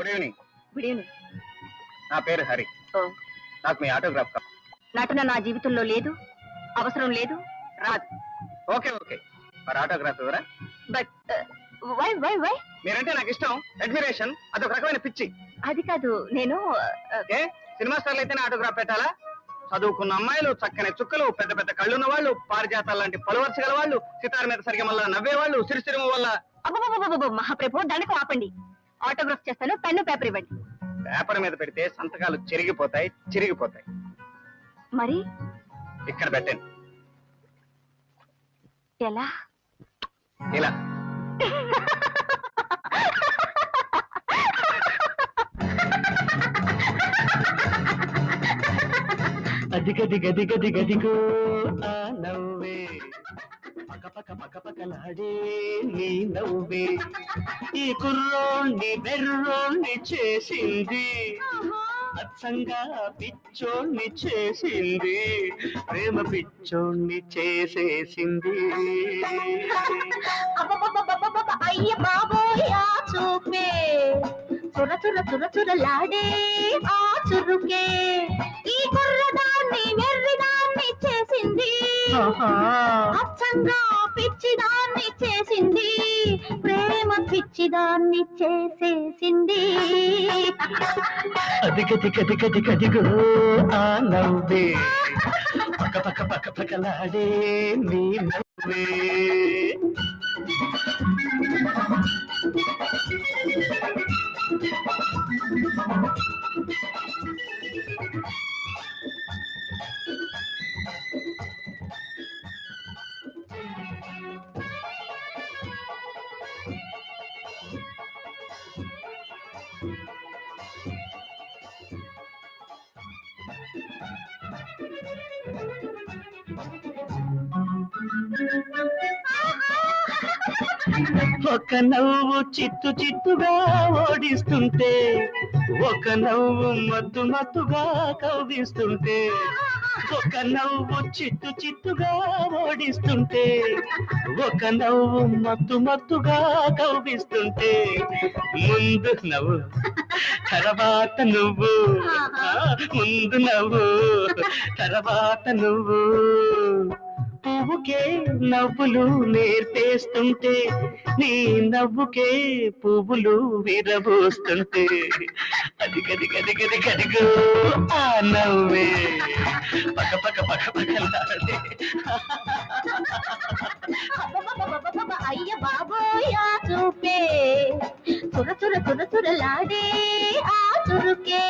Good evening. Good evening. నా పేరు హరి. ఓ, నాకు మీ ఆటోగ్రాఫ్ కావాలి. నటన నా జీవితంలో లేదు, అవసరం లేదు, రాదు. ఓకే ఓకే, మరి ఆటోగ్రాఫ్ ఎవరా? But why why why? మీరంటే నాకు ఇష్టం, అడ్మిరేషన్, అదొక రకమైన పిచ్చి. అది కాదు, నేను ఏ సినిమా స్టార్లు అయితేనే ఆటోగ్రాఫ్ పెట్టాలా? చదువుకున్న అమ్మాయిలు, చక్కని చుక్కలు, పెద్ద పెద్ద కళ్ళున్న వాళ్ళు, పారిజాతాలు లాంటి పలువర్చ గల వాళ్ళు, సితార్ మీద సరిగా మళ్ళా నవ్వేవాళ్ళు, సిరిసిరిమ వల్ల. అబ్బబ్బబ్బబ్బబ్బ, మహాప్రభు దండకం ఆపండి. ఆటోగ్రాఫ్ చేస్తాను, పెన్ను పేపర్ ఇవ్వండి. పేపర్ మీద పెడితే సంతకాలు చిరిగిపోతాయి, చిరిగిపోతాయి. మరి ఇక్కడ పెట్టండి. ఎలా? ఇలా. అదిగదిగదిగదిగదిగో ఆ నవ్వే, పకపక పకపకలాడే నీ నవ్వే, ఈ కుర్రోణ్ణి బెర్రోణ్ణి చేసింది, అచ్చంగా పిచ్చోణ్ణి చేసింది, ప్రేమ పిచ్చోణ్ణి చేసేసింది. అయ్య బాబోయ్, ఆ చూపే చుర చుర చుర చురలాడే ఆ చురుకే, ఈ కుర్రదాన్ని వెర్రిదాన్ని చేసింది, అచ్చంగా పిచ్చిదాన్ని చేసింది, ప్రేమ పిచ్చిదాన్ని చేసేసింది. అదిగదిగదిగదిగదిగో ఆ నవ్వే, పకపక పకపకలాడే నీ నవ్వే. ఒక నవ్వు చిత్తు చిత్తుగా ఓడిస్తుంటే, ఒక నవ్వు మత్తు మత్తుగా కవ్విస్తుంటే, ఒక నవ్వు చిత్తు చిత్తుగా ఓడిస్తుంటే, ఒక నవ్వు మత్తు మత్తుగా కవ్విస్తుంటే, ముందు నవ్వు తర్వాత నువ్వు, ముందు నవ్వు తర్వాత నువ్వు, పువ్వుకే నవ్వులు నేర్పేస్తుంటే, నీ నవ్వుకే పువ్వులు విరబోస్తుంటే, అది గది గది గది గదిగో ఆ నవ్వే, పక పక పక పకలాడే. అయ్య బాబోయ్, ఆ చూపే చుర చుర చుర చురలాడే ఆ చురుకే.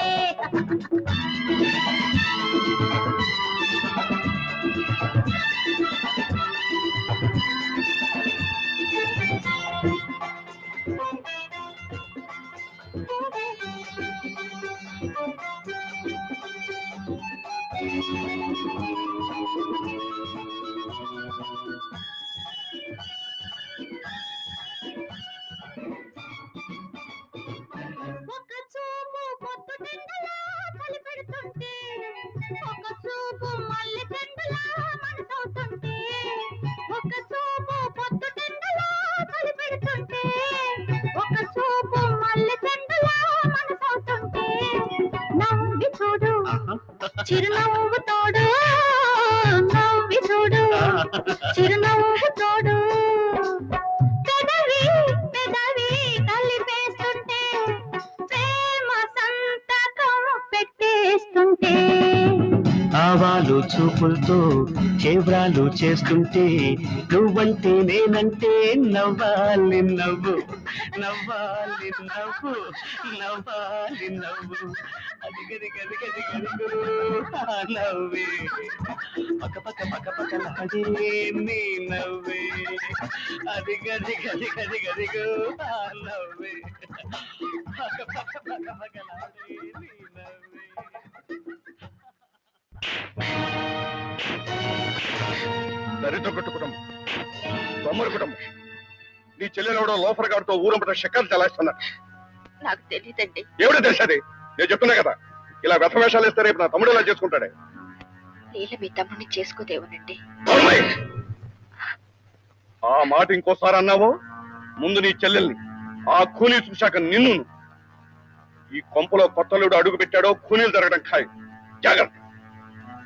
ఒక చూపు పొద్దు టెండలా కలిపెడుతుంటే, ఒక చూపు మల్లె టెండలా మనసవుతుంటే, ఒక చూపు పొద్దు టెండలా కలిపెడుతుంటే, ఒక చూపు మల్లె టెండలా మనసవుతుంటే, నవ్వి చూడు చిరునవ్వు తోడు, నవ్వి చూడు చిరునవ్వు తోడు, పెదవి పెదవి కలిపేస్తుంటే, ప్రేమ సంతకం పెట్టేస్తుంటే, ఆవాలు చూపులతో చేవ్రాలు చేస్తుంటే, నువ్వంటే నేనంటే నవ్వాలి నవ్వు, నవ్వాలి నవ్వు, నవ్వాలి నవ్వు, అది గది గది గది గదిగో ఆ నవ్వే, పక పక పక పకలాడే నీ నవ్వే, అది గది గది గది గదిగో ఆ నవ్వే, పక పక పక పకలాడే నీ నవ్వే. దరిద్ర కొట్టు కుటుంబం, తొమ్మరి కుటుంబం. నీ చెల్లెలవడో లోఫర్ గారితో ఊరంపట షక్కలు చలాస్తున్నాడు. నాకు తెలియదండి. ఏమిటో తెలిసేది? నేను చెప్తున్నా కదా, ఇలా వ్యథవేషాలు ఇస్తే రేపు నా తమ్ముడు ఇలా చేసుకుంటాడే. నీళ్ళ మీ తమ్ముడిని చేసుకోదేవనండి. అమ్మాయి, ఆ మాట ఇంకోసారి అన్నావో ముందు నీ చెల్లెల్ని, ఆ కూలీ చూశాక నిన్ను. ఈ కొంపలో కొత్తలుడు అడుగు పెట్టాడో కూనీలు జరగడం ఖాయం. జాగ్రత్త.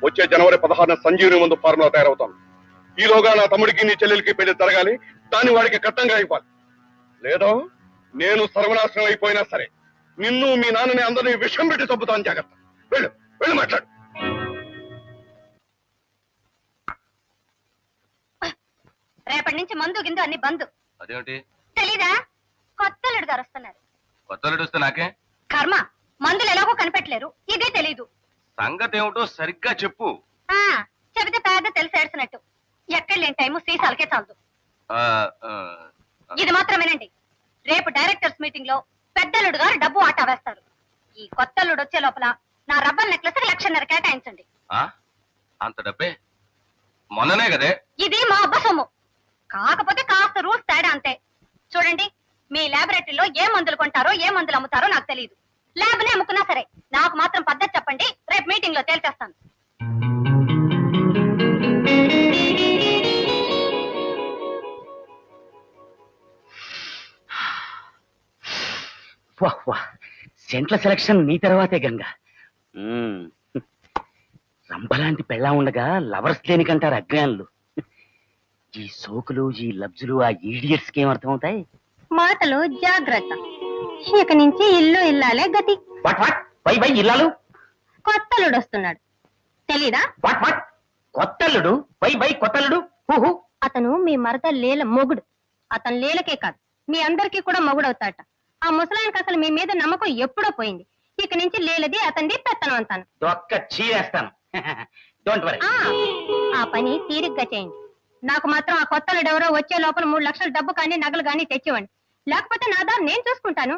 వచ్చే జనవరి 16న సంజీవుని ముందు ఫార్ములా తయారవుతాను. ఈలోగా నా తమ్ముడికి నీ చెల్లెలకి పెళ్లి జరగాలి. దాన్ని వాడికి కట్టంగా ఇవ్వాలి. లేదా నేను సర్వనాశనం అయిపోయినా సరే నిన్ను మీ నాన్నని అందరినీ విషం పెట్టి చంపుతాను. జాగ్రత్త. వెళ్ళు వెళ్ళు మాట్లాడు. రేపటి నుంచి మందు గిందు అన్ని బంద్. అదేమిటి? తెలీదా? కొత్తలుడు గారు వస్తున్నారు. కొత్త అల్లుడు వస్తే నాకే కర్మ, మందులు ఎలాగో కనిపెట్టలేరు, ఇదే తెలీదు. సంగతి ఏమిటో సరిగ్గా చెప్పు. ఆ చెబితే పెద్ద తెలిసేసినట్టు. ఎక్కడ లేని టైము సీసాలకే చాలదు. ఆ, ఆ, ఇది మాత్రం వినండి. రేపు డైరెక్టర్స్ మీటింగ్ లో పెద్దలుడు గారు డబ్బు ఆటా వేస్తారు. ఈ కొత్తలుడు వచ్చే లోపల నా రబ్బర్ నెక్లెస్ 1,00,000 కేటాయించండి. ఆ? అంత డబ్బే? మొన్ననే కదే. ఇది మా అబ్బ సొమ్ము. కాకపోతే కాస్త రూల్స్ తేడా అంతే. చూడండి, మీ లాబొరేటరీలో ఏ మందులు కొంటారో ఏ మందులు అమ్ముతారో నాకు తెలియదు. ల్యాబ్నే అమ్ముకున్నా సరే నాకు మాత్రం పద్ధతి చెప్పండి. రేపు మీటింగ్ లో తేల్చేస్తాను. వాహ్ వాహ్, సెంట్ల సెలక్షన్ నీ తర్వాతే గంగా. రంభలాంటి పెళ్ళా ఉండగా లవర్స్ దేనికంటారు అజ్ఞానులు. ఈ సోకులు ఈ లబ్జులు ఆ ఈడియట్స్ కి ఏమర్థమవుతాయి? మాటలు జాగ్రత్త. ఇక నుంచి ఇల్లు ఇల్లాలే గతి. వాట్ వాట్ పై పై ఇల్లాలు? కొత్తలుడు వస్తున్నాడు, తెలీదా? వాట్ వాట్ కొత్తల్లుడు? పై పై కొత్తల్లుడు? హూహు. అతను మీ మరద లీల మొగుడు. అతను లీలకే కాదు, మీ అందరికీ కూడా మొగుడవుతాట. ఆ ముసలాయనకి అసలు మీ మీద నమ్మకం ఎప్పుడో పోయింది. ఇక నుంచి లీలది అతనిది పెత్తనం అంతాను. ఒక్క చీరేస్తాను. Don't worry. ఆ పని తీరిగ్గా చేయండి. నాకు మాత్రం ఆ కొత్తలుడు ఎవరో వచ్చే లోపల 3 లక్షల డబ్బు కానీ నగలు కానీ తెచ్చివ్వండి. లేకపోతే నా దాన్ని నేను చూసుకుంటాను.